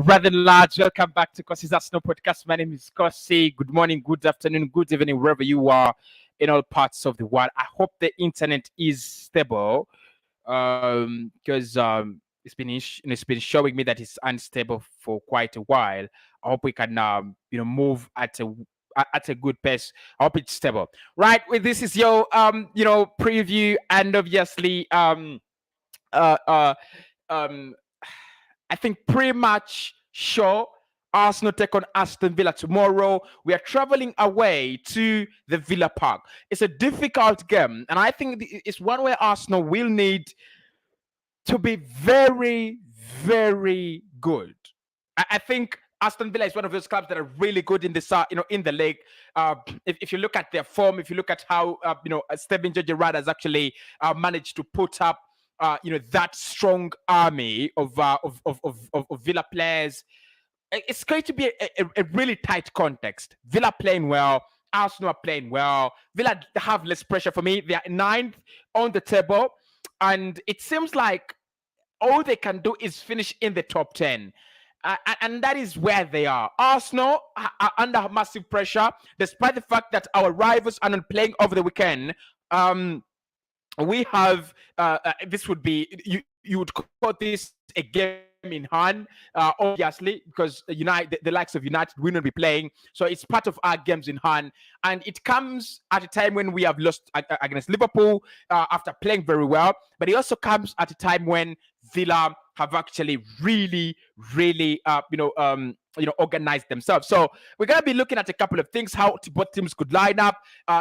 Brother lads, welcome back to Kosi's Arsenal podcast. My name is Kosi. Good morning, good afternoon, good evening, wherever you are in all parts of the world. I hope the internet is stable because it's been showing me that it's unstable for quite a while. I hope we can move at a good pace. I hope it's stable. Right, well, this is your preview, and obviously uh uh um I think pretty much sure Arsenal take on Aston Villa tomorrow. We are traveling away to the Villa Park. It's a difficult game, and I think it's one where Arsenal will need to be very, very good. I think Aston Villa is one of those clubs that are really good in in the league. If you look at their form, if you look at how Steven Gerrard has actually managed to put up that strong army of Villa players, it's going to be a really tight context. Villa playing well, Arsenal are playing well. Villa have less pressure for me. They are ninth on the table, and it seems like all they can do is finish in the top 10. And that is where they are. Arsenal are under massive pressure, despite the fact that our rivals are not playing over the weekend. We have this would be you would call this a game in hand, obviously, because United, the likes of United, will not be playing. So it's part of our games in hand, and it comes at a time when we have lost against Liverpool after playing very well. But it also comes at a time when Villa have actually really organized themselves. So we're going to be looking at a couple of things, how both teams could line up,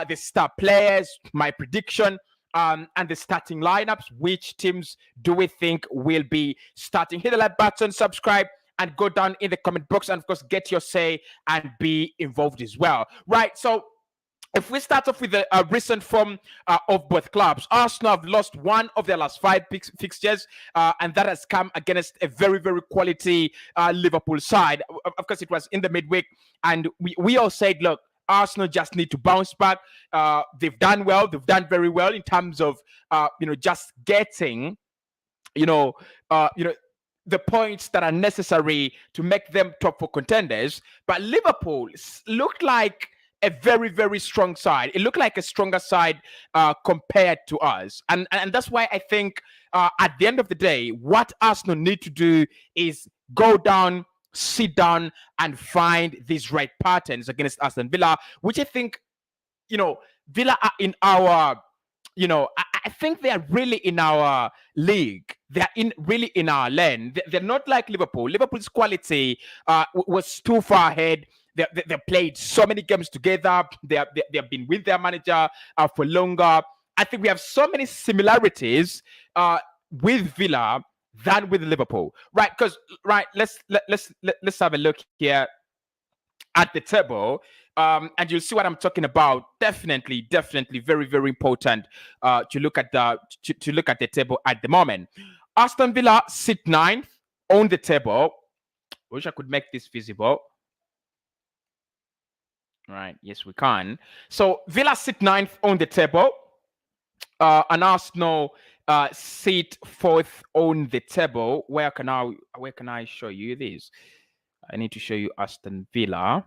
the star players, my prediction, and the starting lineups. Which teams do we think will be starting? Hit the like button, subscribe, and go down in the comment box, and of course get your say and be involved as well. Right, so if we start off with the recent form of both clubs, Arsenal have lost one of their last five fixtures, and that has come against a very, very quality Liverpool side. Of course, it was in the midweek, and we all said, look, Arsenal just need to bounce back. They've done well. They've done very well in terms of just getting the points that are necessary to make them top four contenders. But Liverpool looked like a very, very strong side. It looked like a stronger side compared to us. And that's why I think at the end of the day, what Arsenal need to do is go down, sit down, and find these right patterns against Aston Villa, which I think, Villa are in our, I think they are really in our league. They're really in our lane. They're not like Liverpool. Liverpool's quality was too far ahead. They played so many games together. They have been with their manager for longer. I think we have so many similarities with Villa than with Liverpool, right? Because let's have a look here at the table, and you'll see what I'm talking about. Definitely, very, very important to look at the table at the moment. Aston Villa sit ninth on the table. Wish I could make this visible. Right, yes, we can. So Villa sit ninth on the table, and Arsenal sit fourth on the table. Where can I show you this? I need to show you Aston Villa.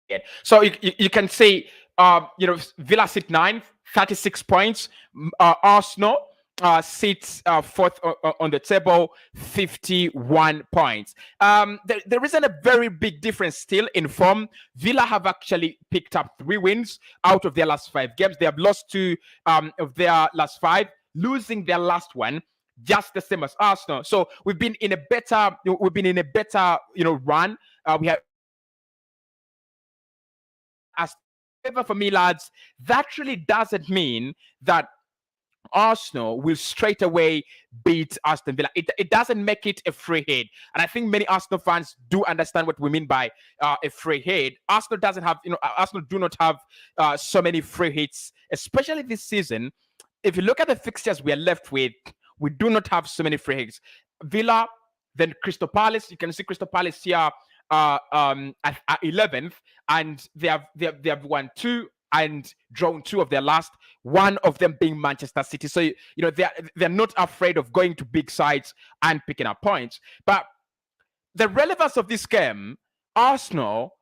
Yeah. So you can see, Villa sit ninth, 36 points. Arsenal sits fourth on the table, 51 points. There isn't a very big difference still in form. Villa have actually picked up 3 wins out of their last 5 games. They have lost 2 of their last 5, losing their last one, just the same as Arsenal. So we've been in a better run. We have, as for me, lads, that really doesn't mean that Arsenal will straight away beat Aston Villa. It doesn't make it a free hit, and I think many Arsenal fans do understand what we mean by a free hit. Arsenal doesn't have, Arsenal do not have so many free hits, especially this season. If you look at the fixtures we are left with, we do not have so many free hits. Villa, then Crystal Palace. You can see Crystal Palace here at 11th, and they have won 2 and drawn 2 of their last, one of them being Manchester City. So they're not afraid of going to big sides and picking up points. But the relevance of this game, Arsenal,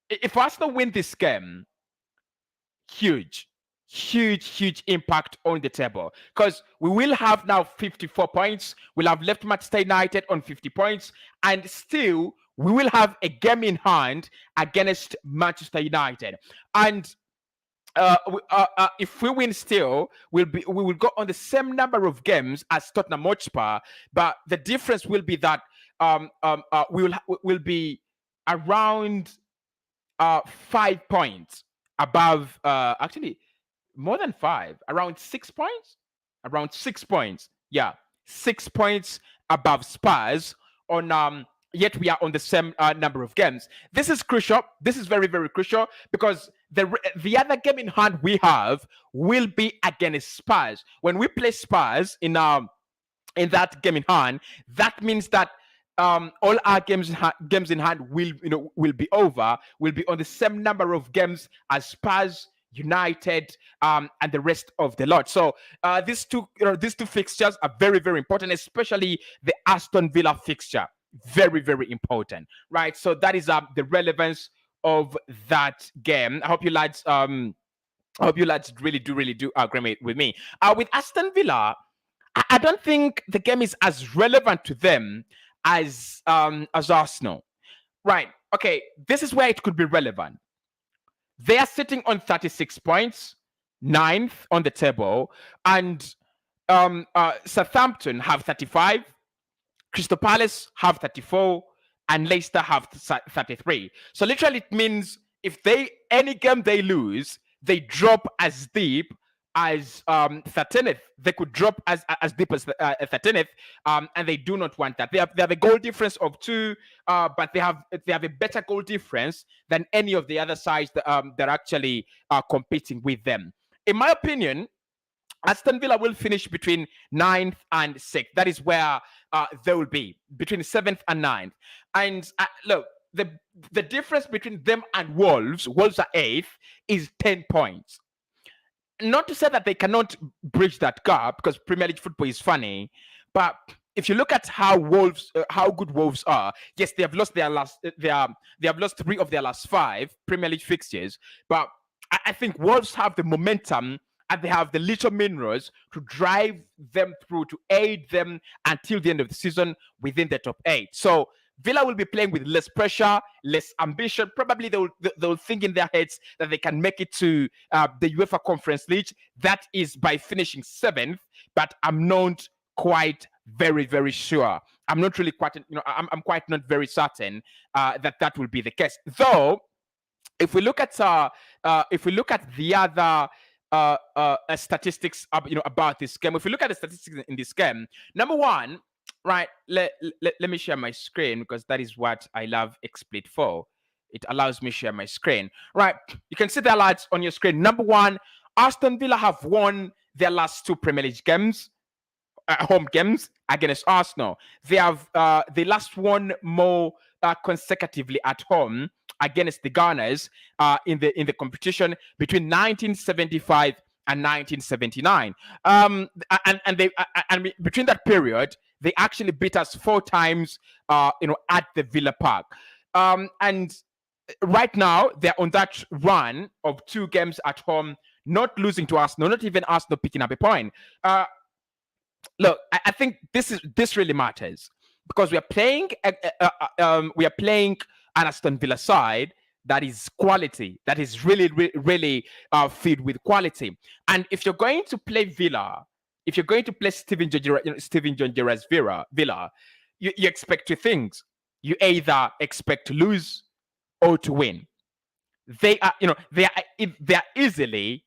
if Arsenal win this game, huge, huge impact on the table, because we will have now 54 points. We'll have left Manchester United on 50 points, and still we will have a game in hand against Manchester United. And if we win, still we will go on the same number of games as Tottenham Hotspur, but the difference will be that we will be around 5 points above, actually more than 5, around 6 points, yeah, 6 points above Spurs on yet we are on the same number of games. This is crucial. This is very, very crucial, because the other game in hand we have will be against Spurs. When we play Spurs in that game in hand, that means that all our games in hand will be over. Will be on the same number of games as Spurs, United, and the rest of the lot. So these two fixtures are very, very important, especially the Aston Villa fixture. Very, very important, right? So that is the relevance of that game. I hope you lads really do agree with me. With Aston Villa, I don't think the game is as relevant to them as Arsenal, right? Okay, this is where it could be relevant. They are sitting on 36 points, 9th on the table, and Southampton have 35, Crystal Palace have 34, and Leicester have 33. So literally it means if any game they lose, they drop as deep as 13th. They could drop as deep as 13th, and they do not want that. They have a goal difference of 2, but they have a better goal difference than any of the other sides that actually are competing with them. In my opinion, Aston Villa will finish between 9th and 6th. That is where they will be, between 7th and 9th. And look, the difference between them and Wolves are 8th, is 10 points. Not to say that they cannot bridge that gap, because Premier League football is funny, but if you look at how good Wolves are, yes, they have lost they have lost 3 of their last 5 Premier League fixtures, but I think Wolves have the momentum and they have the little minerals to drive them through, to aid them until the end of the season within the top 8. So Villa will be playing with less pressure, less ambition. Probably they'll think in their heads that they can make it to the UEFA Conference League. That is by finishing 7th, but I'm not quite very, very sure. I'm not really quite, I'm quite not very certain that will be the case. Though, if we look at the other statistics about this game, if we look at the statistics in this game, number one, right, let me share my screen, because that is what I love XSplit for. It allows me to share my screen. Right, you can see the alerts on your screen. Number one, Aston Villa have won their last 2 Premier League games, home games against Arsenal. They last won more consecutively at home against the Gunners in the competition between 1975 and 1979. And between that period, they actually beat us 4 times, at the Villa Park. And right now, they're on that run of 2 games at home, not losing to Arsenal, not even Arsenal picking up a point. Look, I think this really matters, because we are playing an Aston Villa side that is quality, that is really filled with quality. And if you're going to play Villa, if you're going to play Steven John Gerrard's Villa, you expect 2 things. You either expect to lose or to win. They are easily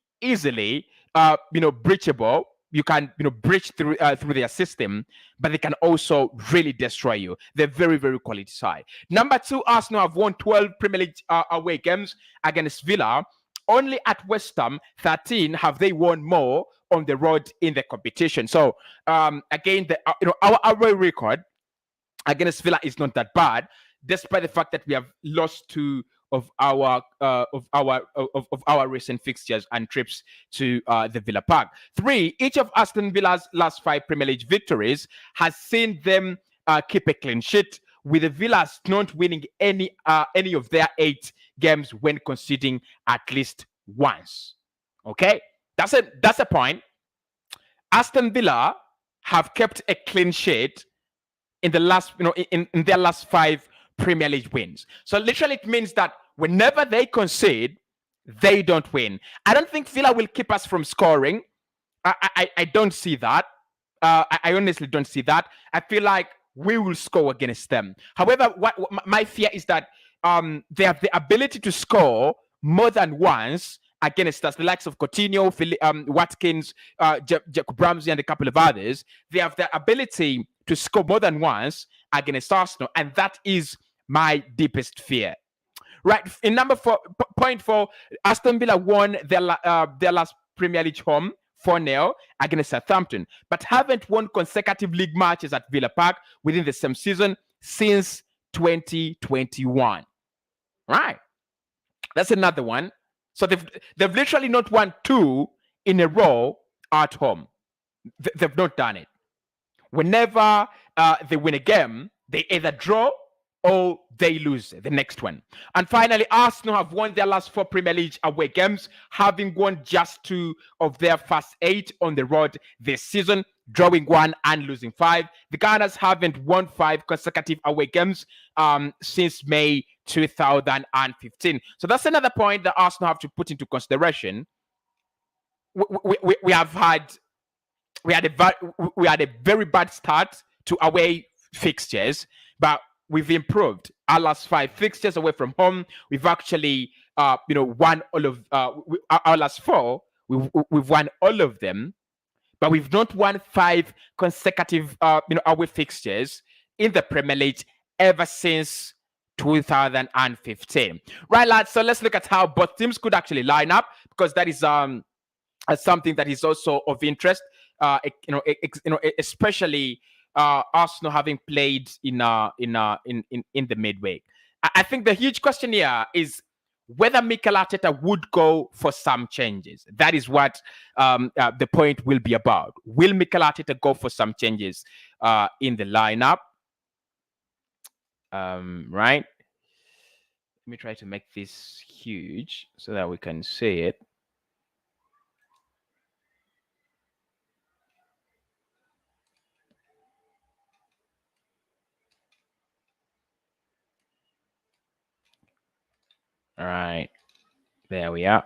breachable. You can breach through their system, but they can also really destroy you. They're very, very quality side. Number 2, Arsenal have won 12 Premier League away games against Villa. Only at West Ham, 13 have they won more on the road in the competition. So again, our away record against Villa is not that bad, despite the fact that we have lost 2 of our recent fixtures and trips to the Villa Park. 3, each of Aston Villa's last 5 Premier League victories has seen them keep a clean sheet, with the Villas not winning any of their 8 games when conceding at least once. Okay, that's a point. Aston Villa have kept a clean sheet in the last, in their last 5 Premier League wins. So literally, it means that whenever they concede, they don't win. I don't think Villa will keep us from scoring. I don't see that. I honestly don't see that. I feel like we will score against them. However, what my fear is that they have the ability to score more than once against us, the likes of Coutinho, Watkins, Jacob Ramsey, and a couple of others. They have the ability to score more than once against Arsenal, and that is my deepest fear. Right, in number 4, point 4, Aston Villa won their last Premier League home 4-0 against Southampton, but haven't won consecutive league matches at Villa Park within the same season since 2021. Right, that's another one. So they've literally not won 2 in a row at home. They've not done it. Whenever they win a game, they either draw or they lose the next one. And finally, Arsenal have won their last 4 Premier League away games, having won just 2 of their first 8 on the road this season, drawing 1 and losing 5. The Gunners haven't won 5 consecutive away games since May 2015. So that's another point that Arsenal have to put into consideration. We had a very bad start to away fixtures, but we've improved. Our last 5 fixtures away from home, we've actually won all of our last 4. We've won all of them, but we've not won 5 consecutive away fixtures in the Premier League ever since 2015. Right, lads. So let's look at how both teams could actually line up, because that is something that is also of interest. Especially Arsenal having played in the midweek. I think the huge question here is whether Mikel Arteta would go for some changes. That is what the point will be about. Will Mikel Arteta go for some changes in the lineup? Right. Let me try to make this huge so that we can see it. All right, there we are.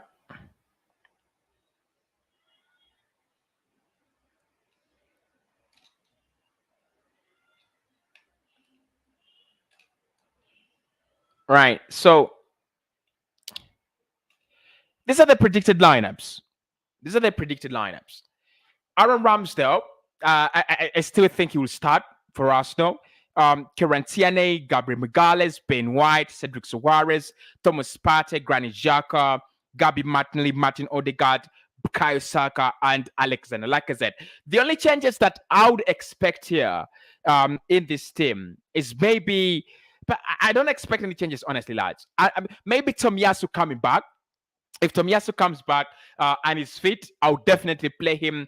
Right, so these are the predicted lineups. Aaron Ramsdale, I still think he will start for Arsenal. Kieran Tierney, Gabriel Magalhaes, Ben White, Cedric Soares, Thomas Partey, Granit Xhaka, Gabi Martinelli, Martin Odegaard, Bukayo Saka, and Alexander. Like I said, the only changes that I would expect here in this team is maybe, but I don't expect any changes, honestly, lads. Maybe Tomiyasu coming back. If Tomiyasu comes back and is fit, I'll definitely play him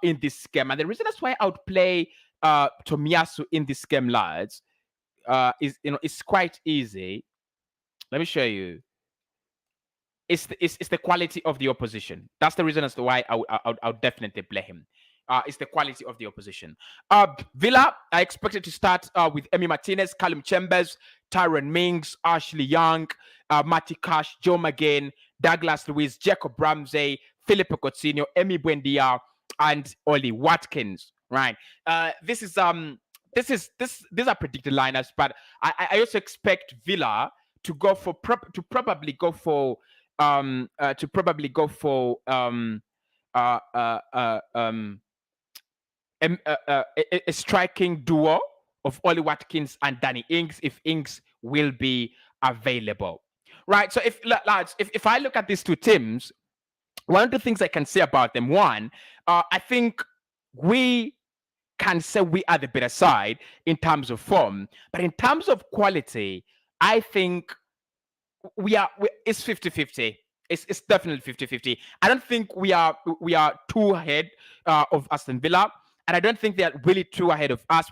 in this game. And the reason that's why I would play Tomiyasu in this game, lads, is it's quite easy. Let me show you. It's the quality of the opposition. That's the reason as to why I'll definitely play him. It's the quality of the opposition. Villa, I expected to start with Emi Martinez, Callum Chambers, Tyrone Mings, Ashley Young, Matty Cash, Joe McGinn, Douglas Luiz, Jacob Ramsey, Filippo Coutinho, Emi Buendia, and Oli Watkins. Right. These are predicted lineups, but I also expect Villa to go for a striking duo of Oli Watkins and Danny Ings, if Ings will be available. Right. So if I look at these two teams, one of the things I can say about them, one, I think we can say we are the better side in terms of form, but in terms of quality, I think it's 50-50. It's definitely 50-50. I don't think we are too ahead of Aston Villa. and I don't think they're really too ahead of us.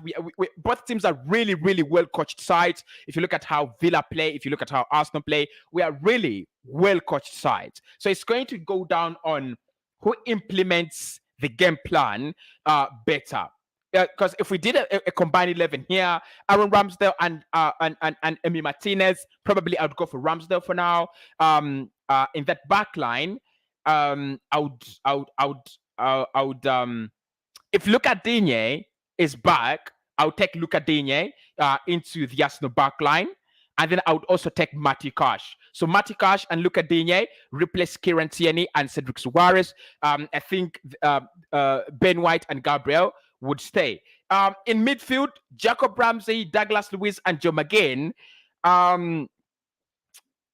Both teams are really, really well coached sides. If you look at how Villa play, if you look at how Arsenal play, we are really well coached sides. So it's going to go down on who implements the game plan better. Because if we did a combined 11 here, Aaron Ramsdale and Emi Martinez, probably I would go for Ramsdale for now. In that back line, I would if Luca Digne is back, I would take Luca Digne into the Arsenal back line. And then I would also take Matty Cash. So Matty Cash and Luca Digne replace Kieran Tierney and Cedric Suarez. I think Ben White and Gabriel would stay. In midfield, Jacob Ramsey, Douglas Luiz, and Joe McGinn.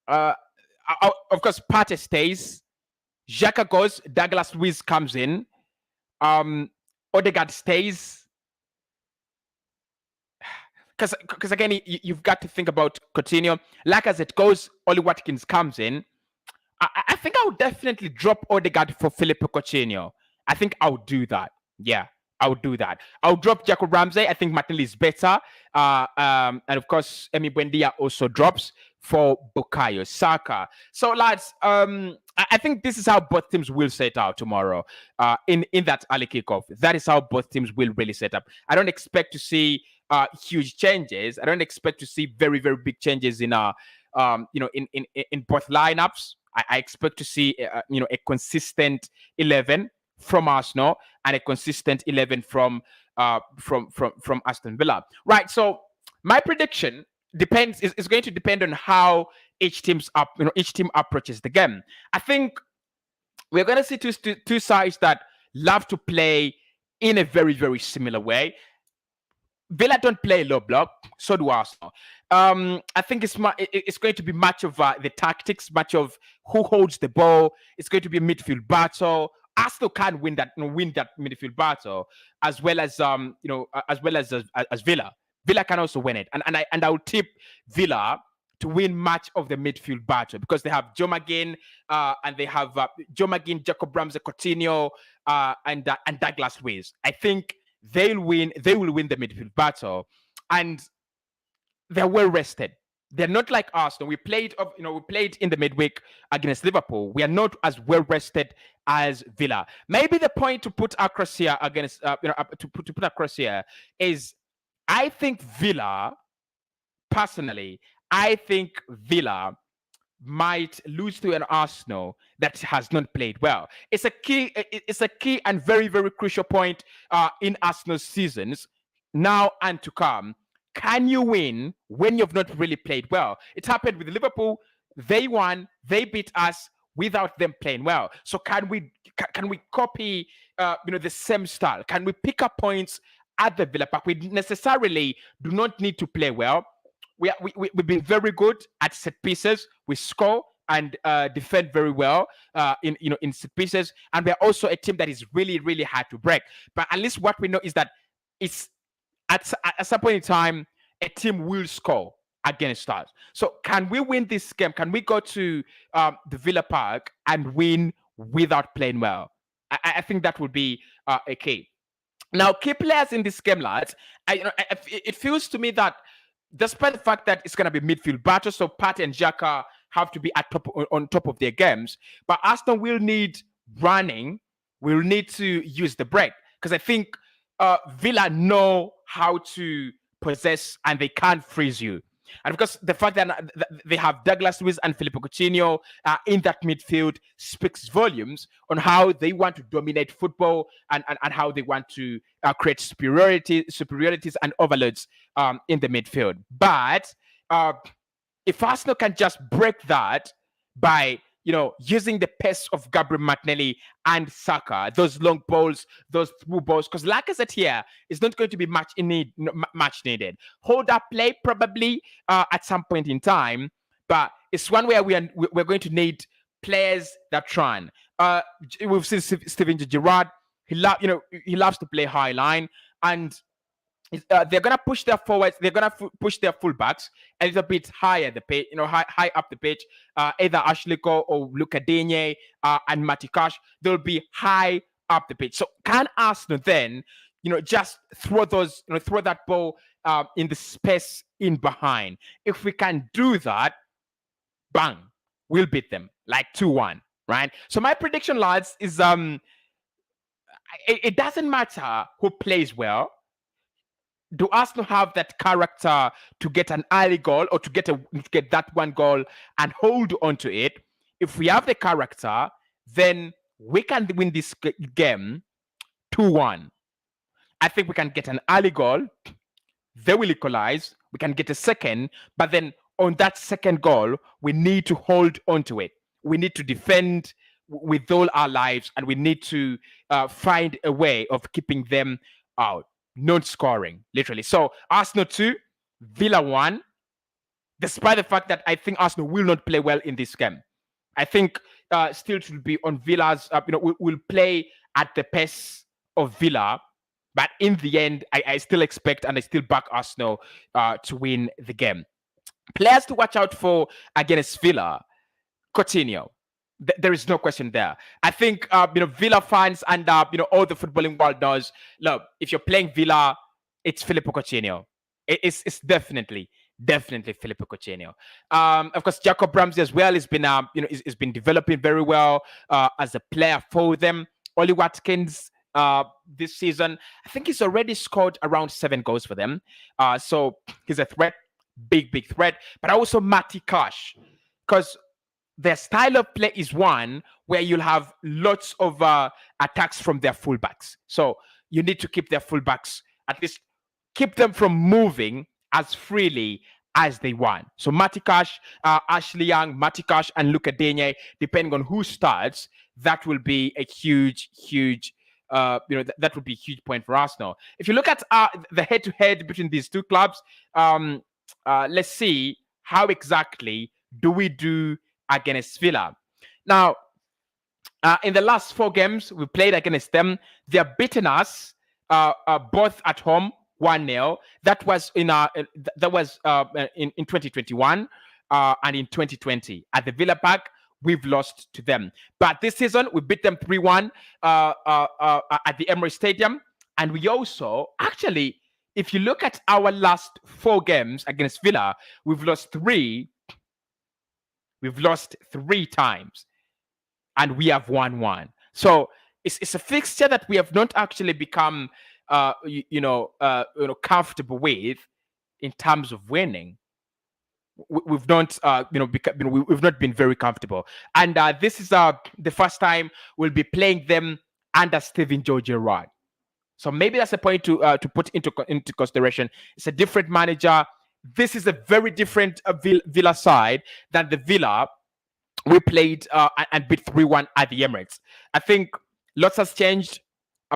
Of course, Partey stays. Xhaka goes. Douglas Luiz comes in. Odegaard stays. Because again, you've got to think about Coutinho. Like as it goes, Oli Watkins comes in. I think I would definitely drop Odegaard for Philippe Coutinho. I think I would do that. Yeah, I would do that. I would drop Jacob Ramsey. I think Martinelli is better. And of course, Emi Buendia also drops for Bukayo Saka. So lads, I think this is how both teams will set out tomorrow in that early kickoff. That is how both teams will really set up. I don't expect to see huge changes. I don't expect to see very, very big changes in in both lineups. I expect to see a consistent 11 from Arsenal and a consistent 11 from Aston Villa. Right. So my prediction is going to depend on how each team approaches the game. I think we're going to see two sides that love to play in a very, very similar way. Villa don't play low block, so do Arsenal. I think it's going to be much of the tactics, much of who holds the ball. It's going to be a midfield battle. Arsenal can win that midfield battle, as well as Villa. Villa can also win it, and I will tip Villa to win much of the midfield battle because they have Joe McGinn, and they have Joe McGinn, Jacob Ramsey, Coutinho, and Douglas Luiz. I think they will win the midfield battle, and they're well rested. They're not like Arsenal. We played in the midweek against Liverpool. We are not as well rested as Villa. Maybe the point to put across here against to put across here is I think Villa, personally, I think Villa might lose to an Arsenal that has not played well. It's a key and very, very crucial point in Arsenal's seasons now and to come. Can you win when you've not really played well? It happened with Liverpool. They won. They beat us without them playing well. So can we copy the same style? Can we pick up points at the Villa Park? We necessarily do not need to play well. We've been very good at set pieces. We score and defend very well in set pieces, and we're also a team that is really, really hard to break. But at least what we know is that it's at some point in time a team will score against us. So can we win this game? Can we go to the Villa Park and win without playing well? I think that would be a key. Now, key players in this game, lads. It feels to me that despite the fact that it's going to be midfield battle, so Partey and Xhaka have to be on top of their games, but Aston will need running. We'll need to use the break because I think Villa know how to possess and they can't freeze you. And because the fact that they have Douglas Luiz and Philippe Coutinho in that midfield speaks volumes on how they want to dominate football and how they want to create superiorities and overloads in the midfield. But if Arsenal can just break that by using the pace of Gabriel Martinelli and Saka, those long balls, those through balls, because like I said here, it's not going to be much needed. Hold up play probably at some point in time, but it's one where we're going to need players that run. We've seen Steven Gerrard. He loves to play high line, and they're gonna push their forwards. They're gonna push their fullbacks a little bit higher the pitch, high up the pitch. Either Ashley Cole or Luca Digne and Matty Cash. They'll be high up the pitch. So can Arsenal then, just throw throw that ball in the space in behind. If we can do that, bang, we'll beat them like 2-1, right? So my prediction, lads, is it doesn't matter who plays well. Do Arsenal have that character to get an early goal or to get that one goal and hold on to it? If we have the character, then we can win this game 2-1. I think we can get an early goal. They will equalize. We can get a second, but then on that second goal, we need to hold on to it. We need to defend with all our lives, and we need to find a way of keeping them out, not scoring, literally. So Arsenal 2, Villa 1, despite the fact that I think Arsenal will not play well in this game. I think still should be on Villa's, we'll play at the pace of Villa. But in the end, I still expect and I still back Arsenal to win the game. Players to watch out for against Villa, Coutinho. There is no question there. I think Villa fans and all the footballing world knows. Look, if you're playing Villa, it's Filippo Coutinho. It's definitely Filippo Coutinho. Of course, Jacob Ramsey as well has been has been developing very well as a player for them. Oli Watkins this season, I think he's already scored around 7 goals for them. So he's a threat, big threat. But also Matty Cash, because their style of play is one where you'll have lots of attacks from their fullbacks. So you need to keep their fullbacks, at least keep them from moving as freely as they want. So Matty Cash, Ashley Young, Matty Cash, and Luca Digne, depending on who starts, that will be a huge that would be a huge point for Arsenal. If you look at the head-to-head between these two clubs, let's see how exactly do we do against Villa. Now, in the last 4 games we played against them, they have beaten us both at home 1-0. That was in 2021 and in 2020 at the Villa Park. We've lost to them, but this season we beat them 3-1 at the Emirates Stadium. And we also, actually, if you look at our last 4 games against Villa, we've lost 3. We've lost 3 times, and we have won 1. So it's a fixture that we have not actually become, comfortable with in terms of winning. We've not, we've not been very comfortable, and this is the first time we'll be playing them under Steven Gerrard. So maybe that's a point to put into consideration. It's a different manager. This is a very different Villa side than the Villa we played and beat 3-1 at the Emirates. I think lots has changed.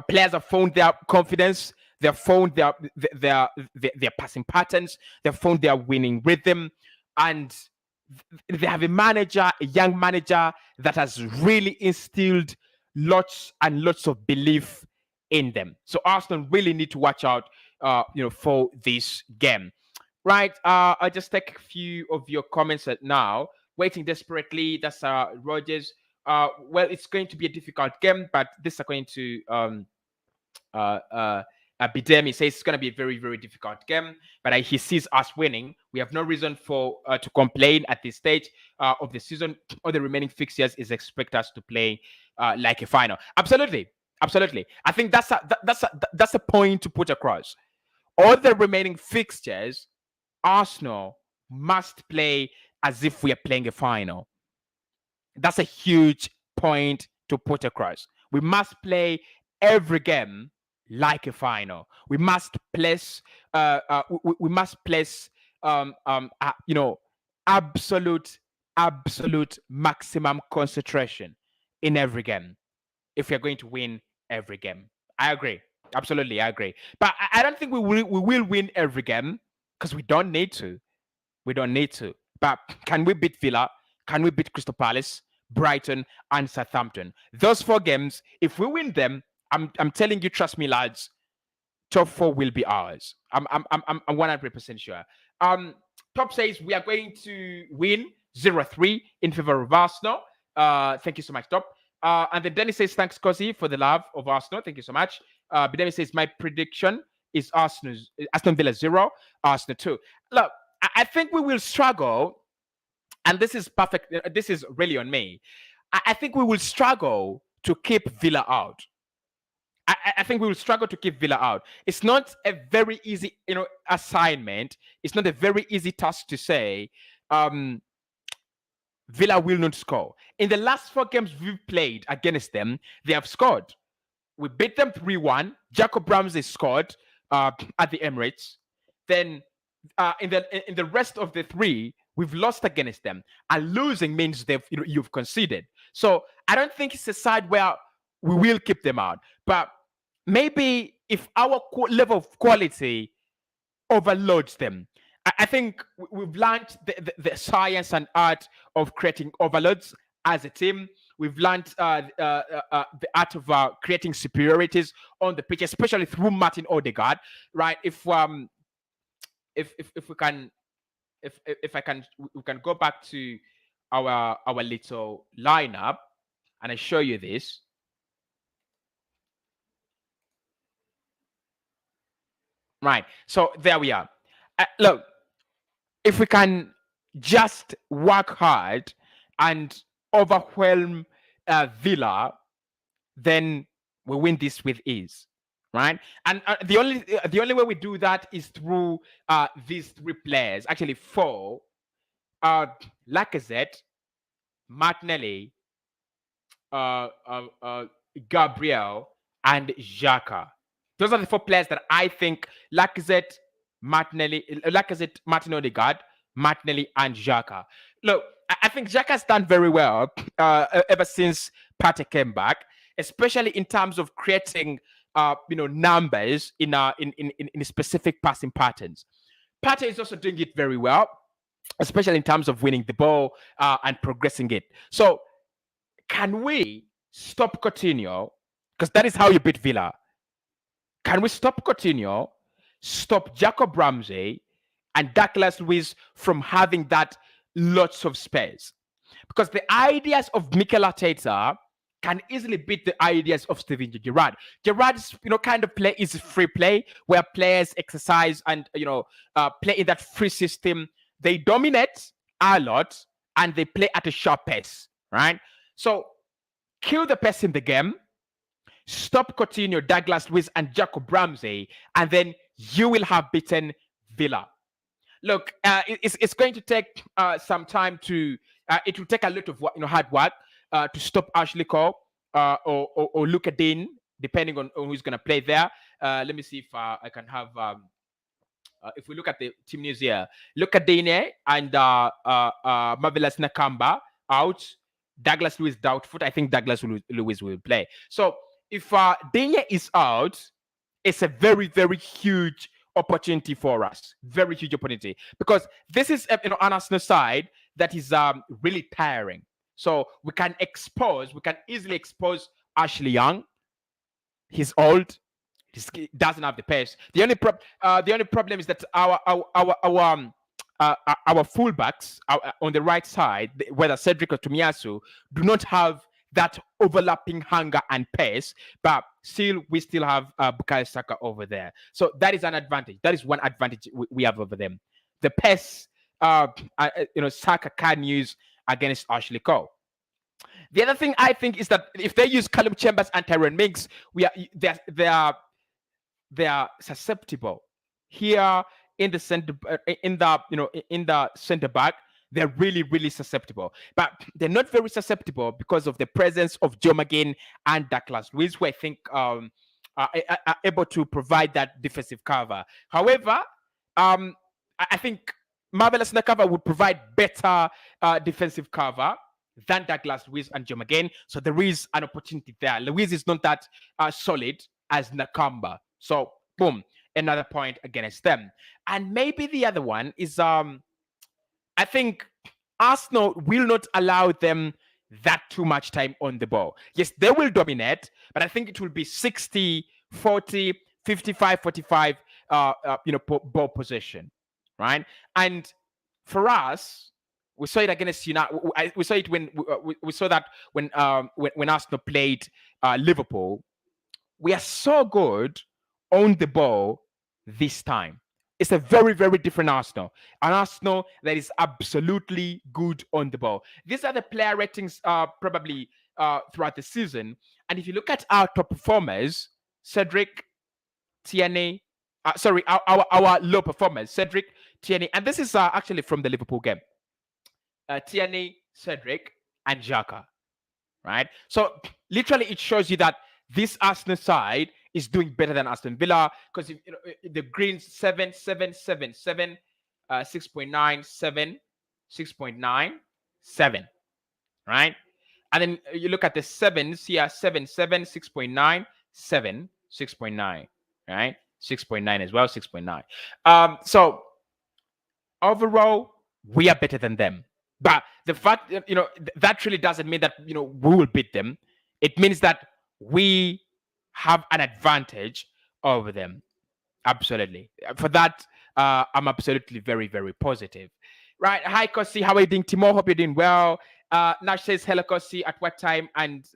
Players have found their confidence. They've found their passing patterns. They've found their winning rhythm. And they have a young manager that has really instilled lots and lots of belief in them. So Arsenal really need to watch out, for this game. Right. I'll just take a few of your comments now. Waiting desperately. That's Rogers. Well, it's going to be a difficult game, but this is going to Bidemi says it's going to be a very, very difficult game, but he sees us winning. We have no reason to complain at this stage of the season. All the remaining fixtures is expect us to play like a final. Absolutely. I think that's a point to put across. All the remaining fixtures, Arsenal must play as if we are playing a final. That's a huge point to put across. We must play every game like a final. We must place absolute maximum concentration in every game if we are going to win every game. I agree. Absolutely, I agree. But I don't think we will win every game because we don't need to. But can we beat Villa? Can we beat Crystal Palace, Brighton, and Southampton? Those 4 games, if we win them, I'm telling you, trust me, lads, top 4 will be ours. I'm 100% sure. Top says we are going to win 0-3 in favor of Arsenal. Thank you so much, Top. And then Dennis says, thanks, Cozy, for the love of Arsenal. Thank you so much. Bidemi says my prediction is Aston Villa 0, Arsenal 2. Look, I think we will struggle, and this is perfect. This is really on me. I think we will struggle to keep Villa out. I think we will struggle to keep Villa out. It's not a very easy, assignment. It's not a very easy task to say. Villa will not score. In the last 4 games we've played against them, they have scored. We beat them 3-1. Jacob Ramsey scored at the Emirates. Then in the rest of the 3, we've lost against them. And losing means you've conceded. So I don't think it's a side where we will keep them out. But maybe if our level of quality overloads them, I think we've learned the science and art of creating overloads as a team. We've learned the art of creating superiorities on the pitch, especially through Martin Odegaard. Right? If we can go back to our little lineup, and I show you this. Right. So there we are. Look, if we can just work hard and overwhelm Villa, then we win this with ease, right? And the only way we do that is through these 3 players, actually 4: Lacazette, Martinelli, Gabriel, and Xhaka. Those are the 4 players that I think: Lacazette, Martin Odegaard, Martinelli, and Xhaka. Look, I think Xhaka has done very well ever since Partey came back, especially in terms of creating numbers in specific passing patterns. Partey is also doing it very well, especially in terms of winning the ball and progressing it. So can we stop Coutinho? Because that is how you beat Villa. Can we stop Coutinho, stop Jacob Ramsey, and Douglas Luiz from having that lots of space? Because the ideas of Mikel Arteta can easily beat the ideas of Steven Gerrard. Gerrard's kind of play is free play, where players exercise and play in that free system. They dominate a lot and they play at a sharp pace, right? So kill the pace in the game. Stop Coutinho, Douglas Luiz, and Jacob Ramsey, and then you will have beaten Villa. Look, it's going to take some time to. It will take a lot of hard work to stop Ashley Cole or Luka Dean, depending on who's going to play there. Let me see if I can have. If we look at the team news here, Luka Dean and Marvelous Nakamba out. Douglas Luiz doubtful. I think Douglas Luiz will play. So if Danye is out, it's a very, very huge opportunity for us. Very huge opportunity. Because this is an Arsenal side that is really tiring. So we can easily expose Ashley Young. He's old. He doesn't have the pace. The only problem is that our fullbacks on the right side, whether Cedric or Tomiyasu, do not have that overlapping hunger and pace, but we still have Bukayo Saka over there. So that is an advantage. That is one advantage we have over them. The pace, Saka can use against Ashley Cole. The other thing I think is that if they use Callum Chambers and Tyrone Mings, they are susceptible here in the center back. They're really, really susceptible. But they're not very susceptible because of the presence of Joe McGinn and Douglas Luiz, who I think are able to provide that defensive cover. However, I think Marvelous Nakava would provide better defensive cover than Douglas Luiz and Joe McGinn. So there is an opportunity there. Luiz is not that solid as Nakamba. So, boom, another point against them. And maybe the other one is... I think Arsenal will not allow them that too much time on the ball. Yes, they will dominate, but I think it will be 60, 40, 55, 45, ball possession, right? And for us, we saw it against United. We saw it when we saw that when Arsenal played Liverpool. we are so good on the ball this time. It's a very, very different Arsenal. An Arsenal that is absolutely good on the ball. These are the player ratings probably throughout the season. And if you look at our top performers, Cedric, Tierney, our low performers, Cedric, Tierney, and this is actually from the Liverpool game. Tierney, Cedric, and Xhaka, right? So literally, it shows you that this Arsenal side is doing better than Aston Villa because the Greens 7, 6.9, 7, 6.9, 7, right? And then you look at the sevens here, 7, 7, 6.9, 7, 6.9, right? 6.9 as well, 6.9. So overall, we are better than them. But the fact that, that really doesn't mean that, we will beat them. It means that we have an advantage over them. Absolutely. For that, I'm absolutely very, very positive. Right. Hi, Kosi. How are you doing? Timo, hope you're doing well. Nash says, hello, Kosi. At what time? And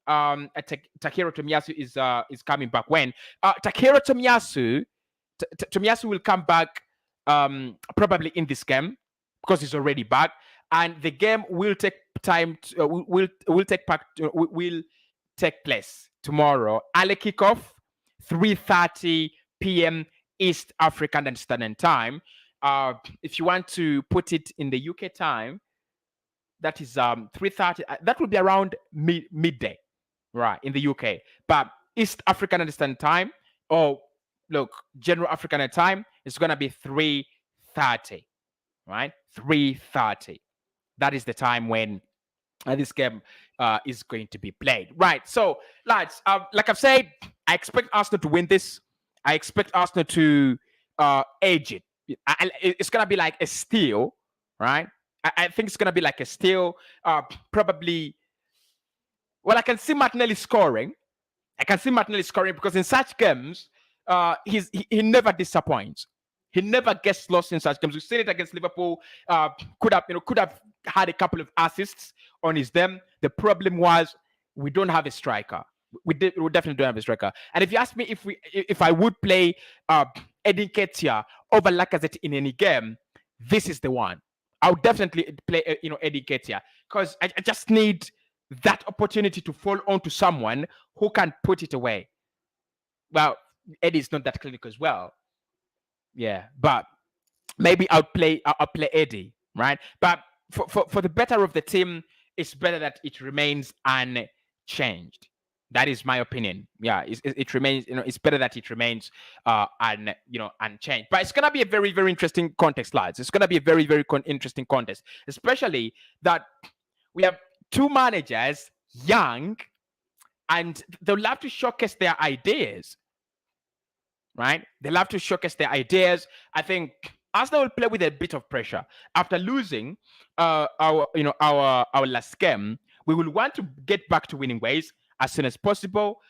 Takehiro Tomiyasu is coming back. When? Takehiro Tomiyasu will come back probably in this game because he's already back, and the game will take time. Will take place tomorrow. Early kickoff, 3:30 p.m. East African Standard Time. If you want to put it in the UK time, that is 3:30. That will be around midday, right, in the UK. But East African Standard Time, look, General African time, it's gonna be 3:30, right? 3:30. That is the time when this game is going to be played, right? So, lads, like I've said, I expect Arsenal to win this. I expect Arsenal to edge it. It's gonna be like a steal, right? I think it's gonna be like a steal. Probably. Well, I can see Martinelli scoring. Because in such games, he never disappoints. He never gets lost in such games. We've seen it against Liverpool. Could have had a couple of assists on his them. The problem was we don't have a striker. We definitely don't have a striker. And if you ask me if I would play Eddie Nketiah over Lacazette in any game, this is the one. I would definitely play Eddie Nketiah because I just need that opportunity to fall onto someone who can put it away. Well, Eddie's not that clinical as well. Yeah, but maybe I'll play Eddie, right? But for the better of the team, it's better that it remains unchanged. That is my opinion. Yeah, it remains. It's better that it remains unchanged. But it's gonna be a very, very interesting contest, lads. It's gonna be a very, very interesting contest, especially that we have two managers, young, and they'll love to showcase their ideas. Right? They love to showcase their ideas. I think Arsenal will play with a bit of pressure after losing our last game. We will want to get back to winning ways as soon as possible.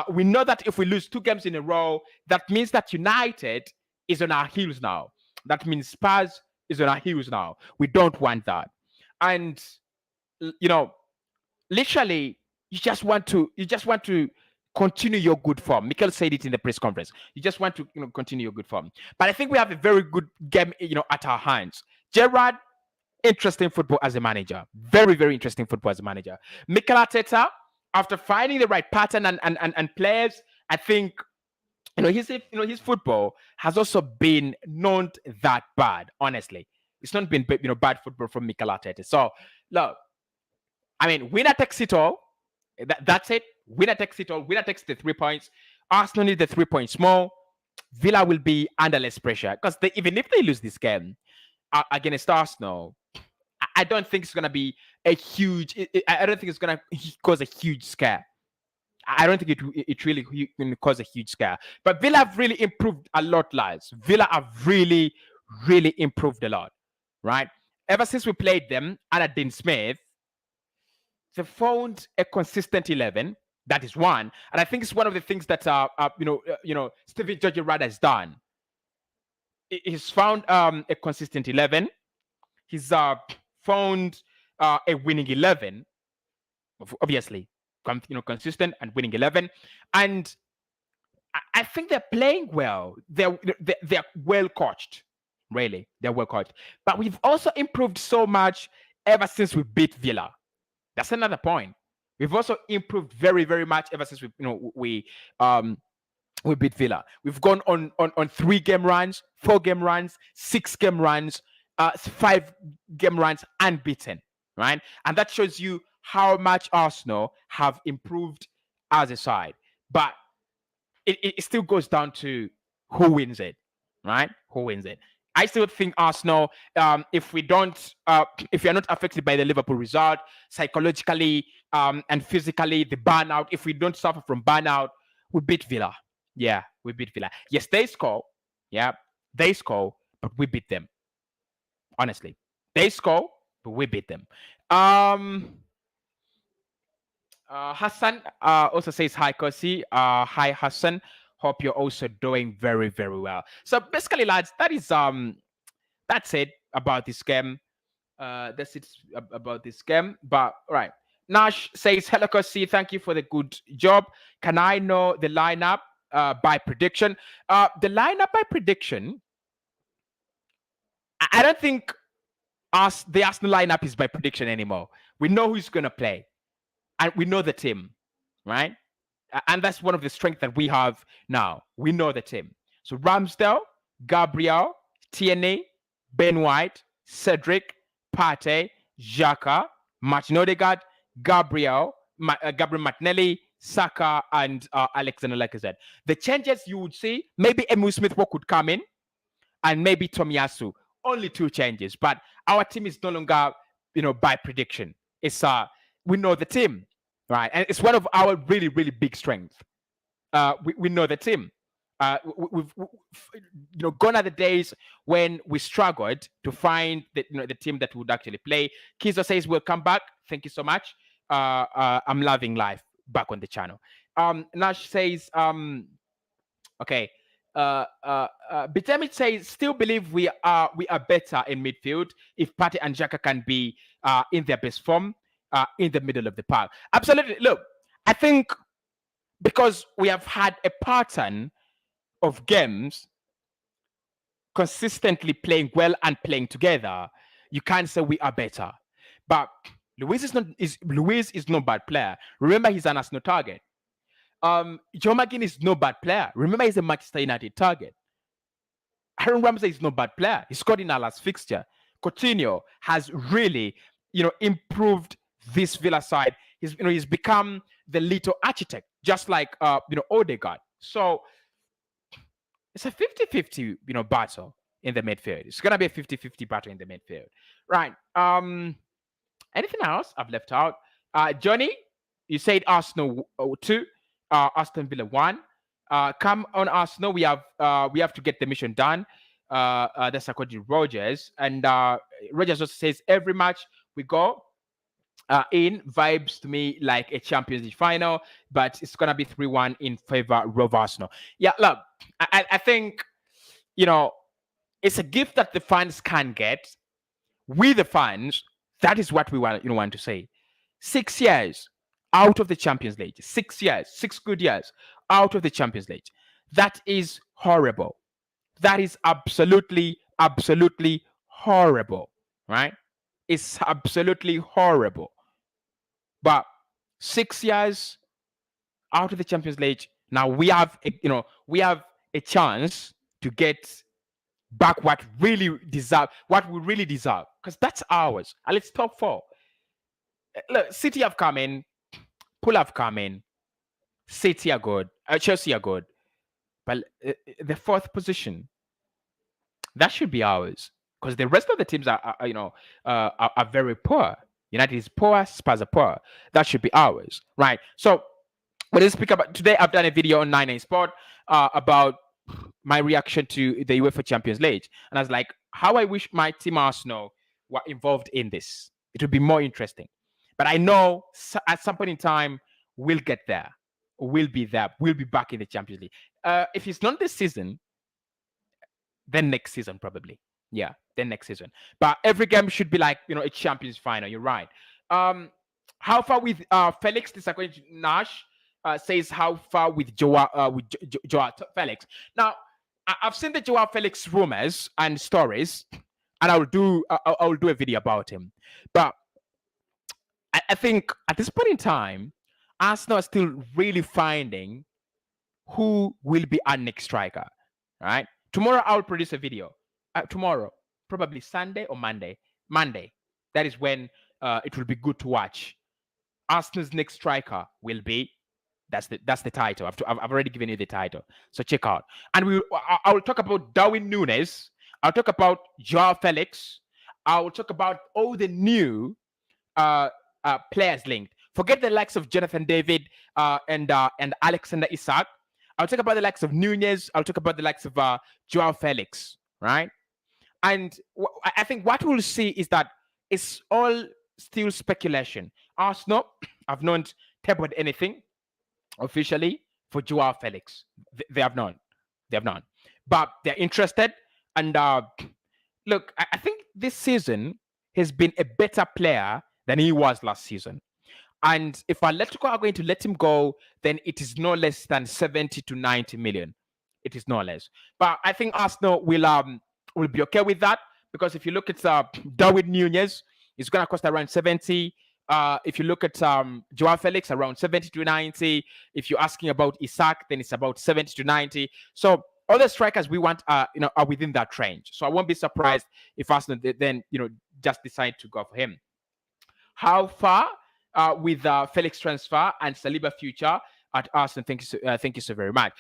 We know that if we lose 2 games in a row, that means that United is on our heels now. That means Spurs is on our heels now. We don't want that. And literally, you just want to continue your good form. Mikel said it in the press conference. You just want to continue your good form. But I think we have a very good game at our hands. Gerrard, interesting football as a manager. Very, very interesting football as a manager. Mikel Arteta, after finding the right pattern and players, I think his football has also been not that bad. Honestly, it's not been bad football from Mikel Arteta. So look, I mean, winner takes it all. That's it. Winner takes it all. Winner takes the 3 points. Arsenal need the 3 points more. Villa will be under less pressure because even if they lose this game against Arsenal, I don't think it's going to be a huge. I don't think it's going to cause a huge scare. I don't think it really going to cause a huge scare. But Villa have really improved a lot, lads. Villa have really, really improved a lot, right? Ever since we played them under Dean Smith, they found a consistent 11. That is one, and I think it's one of the things that Steven Gerrard has done. He's found a consistent 11. He's found a winning 11. Obviously, consistent and winning 11, and I think they're playing well. They're well coached. Really, they're well coached. But we've also improved so much ever since we beat Villa. That's another point. We've also improved very, very much ever since we beat Villa. We've gone on 3-game runs, 4-game runs, 6-game runs, 5-game runs unbeaten, right? And that shows you how much Arsenal have improved as a side. But it still goes down to who wins it, right? Who wins it? I still think Arsenal, if we don't, if you're not affected by the Liverpool result, psychologically and physically, the burnout, if we don't suffer from burnout, we beat Villa. Yeah, we beat Villa. Yes, they score. Yeah, they score, but we beat them. Honestly, they score, but we beat them. Hassan also says hi, Kosi. Hi, Hassan. Hope you're also doing very, very well. So basically, lads, that's it about this game. That's it about this game. But right, Nash says hello, Kosi. Thank you for the good job. Can I know the lineup by prediction? The lineup by prediction. I don't think the Arsenal lineup is by prediction anymore. We know who's gonna play, and we know the team, right? And that's one of the strengths that we have now. We know the team. So Ramsdale, Gabriel, Tierney, Ben White, Cedric, Partey, Xhaka, Martin Odegaard, Gabriel Martinelli, Saka, and Alexander Lacazette. The changes you would see, maybe Emil Smith-Rowe could come in, and maybe Tomiyasu. Only 2 changes. But our team is no longer, by prediction. It's we know the team, right? And it's one of our really, really big strengths. We know the team. We've gone are the days when we struggled to find the team that would actually play. Kizo says we'll come back. Thank you so much. I'm loving life back on the channel. Nash says, okay. Bitemit says still believe we are better in midfield if Partey and Xhaka can be in their best form in the middle of the park. Absolutely. Look, I think because we have had a pattern of games consistently playing well and playing together, you can't say we are better. But Luiz is no bad player. Remember, he's an Arsenal target. Joe McGinn is no bad player. Remember, he's a Manchester United target. Aaron Ramsey is no bad player. He scored in our last fixture. Coutinho has really, improved this Villa side. He's become the little architect, just like Odegaard. So it's a 50-50, battle in the midfield. It's gonna be a 50-50 battle in the midfield, right? Anything else I've left out? Johnny, you said Arsenal 2, Aston Villa 1. Come on, Arsenal. We have to get the mission done. That's according to Rogers. And Rogers also says every match we go in vibes to me like a Champions League final, but it's gonna be 3-1 in favor of Arsenal. Yeah, look, I think it's a gift that the fans can get. We the fans, that is what we want to say. 6 years out of the Champions League. 6 years, 6 good years out of the Champions League. That is horrible. That is absolutely, absolutely horrible, right? It's absolutely horrible. But 6 years out of the Champions League, now we have a chance to get back what we really deserve, because that's ours. And let's top 4. Look, City have come in, Pool have come in, City are good, Chelsea are good, but the 4th position, that should be ours, because the rest of the teams are very poor. United is poor, Spurs are poor. That should be ours, right? So when I speak about today, I've done a video on 99 Sport about my reaction to the UEFA Champions League, and I was like, how I wish my team Arsenal were involved in this. It would be more interesting. But I know at some point in time we'll get there. We'll be there. We'll be back in the Champions League. If it's not this season, then next season probably. Yeah, then next season. But every game should be like a Champions final. You're right. How far with Felix? This according to Nash. says how far with Joao Felix. Now, I've seen the Joao Felix rumors and stories, and I'll do a video about him. But I think at this point in time, Arsenal are still really finding who will be our next striker. Right? Tomorrow I'll produce a video. Tomorrow, probably Sunday or Monday. Monday. That is when it will be good to watch. Arsenal's next striker will be. That's the title. I've already given you the title. So check out. And I will talk about Darwin Núñez. I'll talk about Joao Felix. I will talk about all the new players linked. Forget the likes of Jonathan David and Alexander Isak. I'll talk about the likes of Núñez. I'll talk about the likes of Joao Felix, right? And I think what we'll see is that it's all still speculation. Arsenal have not tabled anything officially for Joao Felix. They have none. They have none. But they're interested. And look, I think this season has been a better player than he was last season. And if Atletico are going to let him go, then it is no less than 70 to 90 million. It is no less. But I think Arsenal will be okay with that, because if you look at Darwin Núñez, it's going to cost around 70. If you look at Joao Felix, around 70 to 90. If you're asking about Isak, then it's about 70 to 90. So all the strikers we want are within that range. So I won't be surprised if Arsenal then just decide to go for him. How far with Felix transfer and Saliba future at Aston? Thank you so very much.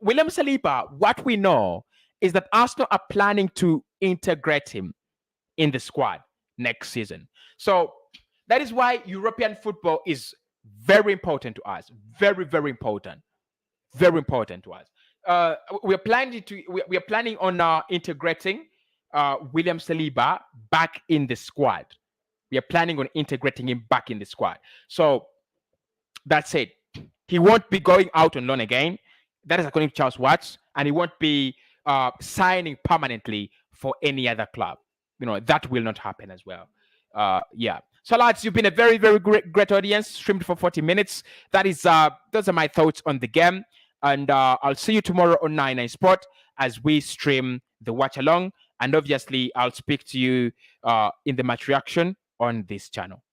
William Saliba, what we know is that Arsenal are planning to integrate him in the squad next season. So that is why European football is very important to us. Very, very important. Very important to us. We are planning on integrating William Saliba back in the squad. We are planning on integrating him back in the squad. So that's it. He won't be going out on loan again. That is according to Charles Watts. And he won't be signing permanently for any other club. That will not happen as well. Yeah. So lads, you've been a very, very great audience, streamed for 40 minutes. Those are my thoughts on the game. And I'll see you tomorrow on 99 Sport as we stream the watch along. And obviously, I'll speak to you in the match reaction on this channel.